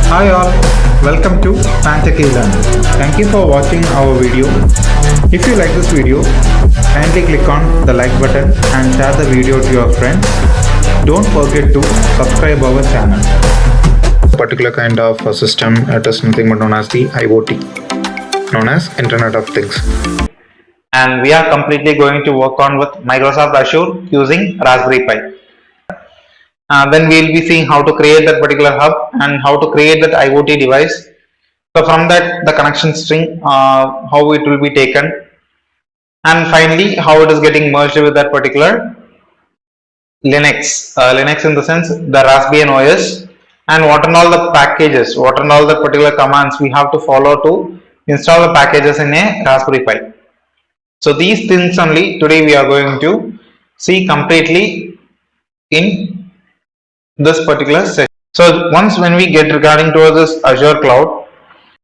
Hi all, welcome to pantech eLearning. Thank you for watching our video. If you like this video, kindly click on the like button and share the video to your friends. Don't forget to subscribe our channel. Particular kind of a system, it is nothing but known as the IoT, known as Internet of Things. And we are completely going to work on with Microsoft Azure using Raspberry Pi. Then we will be seeing how to create that particular hub and how to create that IoT device. So from that, the connection string, how it will be taken, and finally how it is getting merged with that particular Linux. Linux in the sense the Raspberry OS, and what and all the packages, what and all the particular commands we have to follow to install the packages in a Raspberry Pi. So these things only today we are going to see completely in this particular session. So once when we get regarding to this Azure cloud,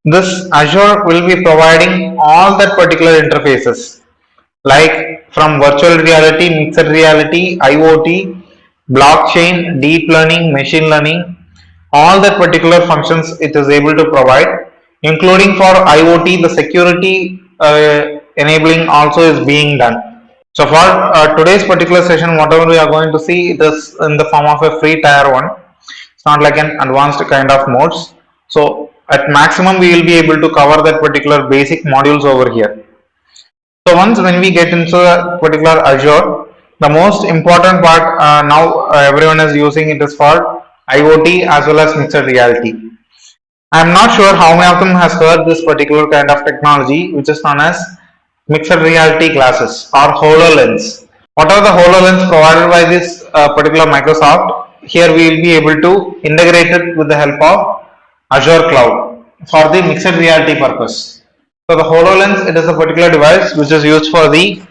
this Azure will be providing all that particular interfaces like from virtual reality, mixed reality, IoT, blockchain, deep learning, machine learning, all that particular functions it is able to provide, including for IoT the security enabling also is being done. So for today's particular session, whatever we are going to see, it is in the form of a free tier 1. It's not like an advanced kind of modes. So at maximum we will be able to cover that particular basic modules over here. So once when we get into the particular Azure, the most important part now everyone is using it is for IoT as well as mixed reality. I am not sure how many of them has heard this particular kind of technology which is known as mixed reality glasses or HoloLens. What are the HoloLens provided by this particular Microsoft? Here we will be able to integrate it with the help of Azure Cloud for the mixed reality purpose. So the HoloLens, it is a particular device which is used for the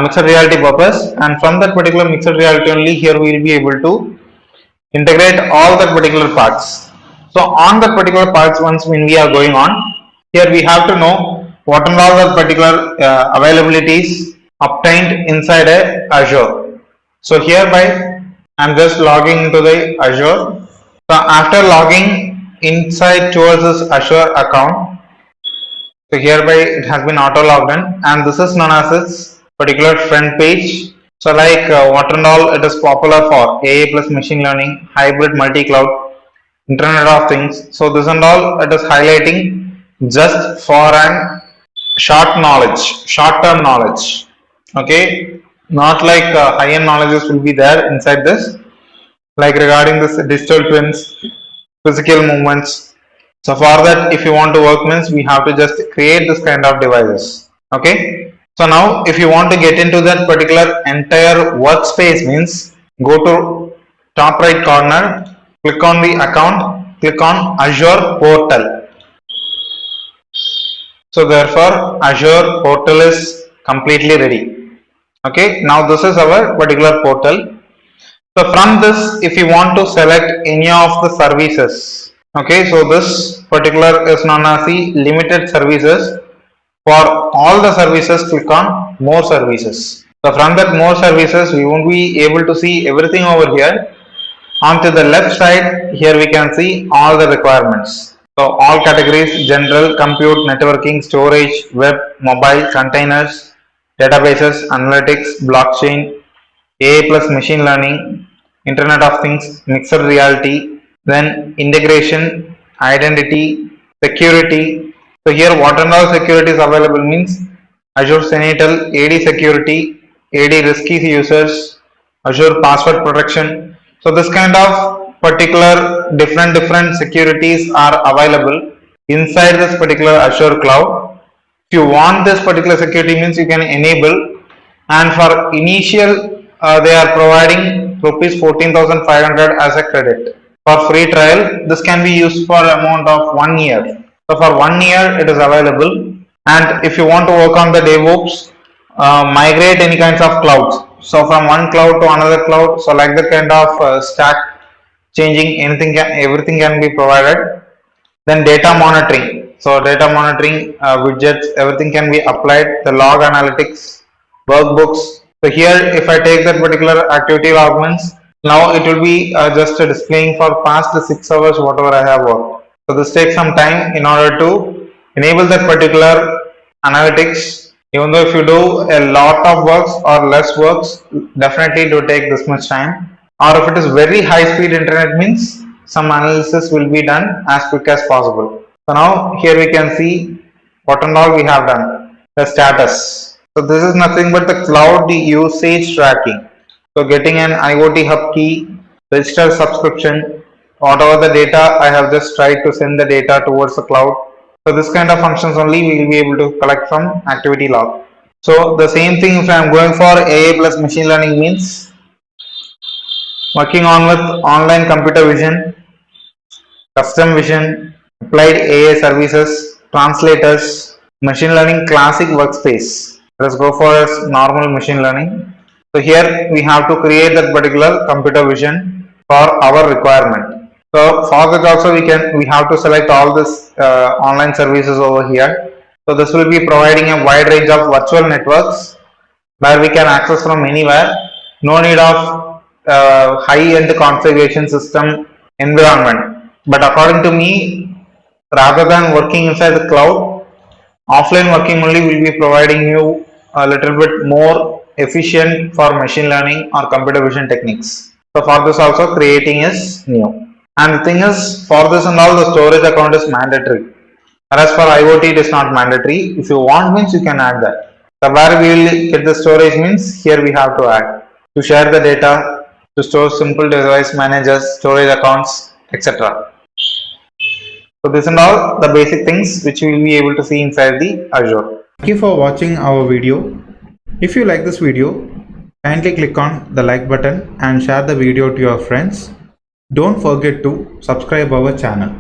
mixed reality purpose, and from that particular mixed reality only here we will be able to integrate all that particular parts. So on that particular parts, once when we are going on, here we have to know what and all the particular availabilities obtained inside a Azure. So hereby I am just logging into the Azure. So after logging inside towards this Azure account, so hereby it has been auto logged in, and this is known as its particular front page. So like what and all it is popular for AI plus machine learning, hybrid multi-cloud, Internet of Things. So this and all it is highlighting just for an short term knowledge. Okay, not like high-end knowledges will be there inside this, like regarding this digital twins, physical movements. So for that, if you want to work means we have to just create this kind of devices. Okay. So now if you want to get into that particular entire workspace means go to top right corner, click on the account, click on Azure portal. So therefore Azure portal is completely ready. Okay, now this is our particular portal. So from this, if you want to select any of the services, okay, so this particular is known as the limited services. For all the services, click on more services. So from that more services, we won't be able to see everything over here. Onto the left side, here we can see all the requirements. So all categories: general, compute, networking, storage, web, mobile, containers, databases, analytics, blockchain, AI plus machine learning, Internet of Things, mixed reality, then integration, identity, security. So here what and all security is available means Azure Sentinel, AD security, AD risky users, Azure password protection. So this kind of particular different securities are available inside this particular Azure cloud. If you want this particular security means you can enable, and for initial they are providing rupees 14,500 as a credit. For free trial, this can be used for amount of 1 year. So for 1 year it is available, and if you want to work on the DevOps, migrate any kinds of clouds. So from one cloud to another cloud, so like that kind of stack changing, everything can be provided. Then data monitoring. So data monitoring widgets, everything can be applied. The log analytics, workbooks. So here if I take that particular activity logments, now it will be just displaying for past 6 hours whatever I have worked. So this takes some time in order to enable that particular analytics. Even though if you do a lot of works or less works, definitely it will take this much time. Or if it is very high speed internet means some analysis will be done as quick as possible. So now here we can see what and all we have done. The status. So this is nothing but the cloud usage tracking. So getting an IoT hub key, register subscription, whatever the data I have just tried to send the data towards the cloud. So this kind of functions only we will be able to collect from activity log. So the same thing if I am going for AI plus machine learning means working on with online computer vision, custom vision, applied AI services, translators, machine learning classic workspace. Let's go for normal machine learning. So here we have to create that particular computer vision for our requirement. So for that also we have to select all this online services over here. So this will be providing a wide range of virtual networks where we can access from anywhere. No need of high-end configuration system environment. But according to me, rather than working inside the cloud, offline working only will be providing you a little bit more efficient for machine learning or computer vision techniques. So for this also creating is new. And the thing is, for this and all, the storage account is mandatory. Whereas for IoT, it is not mandatory. If you want means you can add that. So where we will get the storage means here we have to add to share the data, to store simple device managers, storage accounts, etc. So this and all the basic things which we will be able to see inside the Azure. Thank you for watching our video. If you like this video, kindly click on the like button and share the video to your friends. Don't forget to subscribe our channel.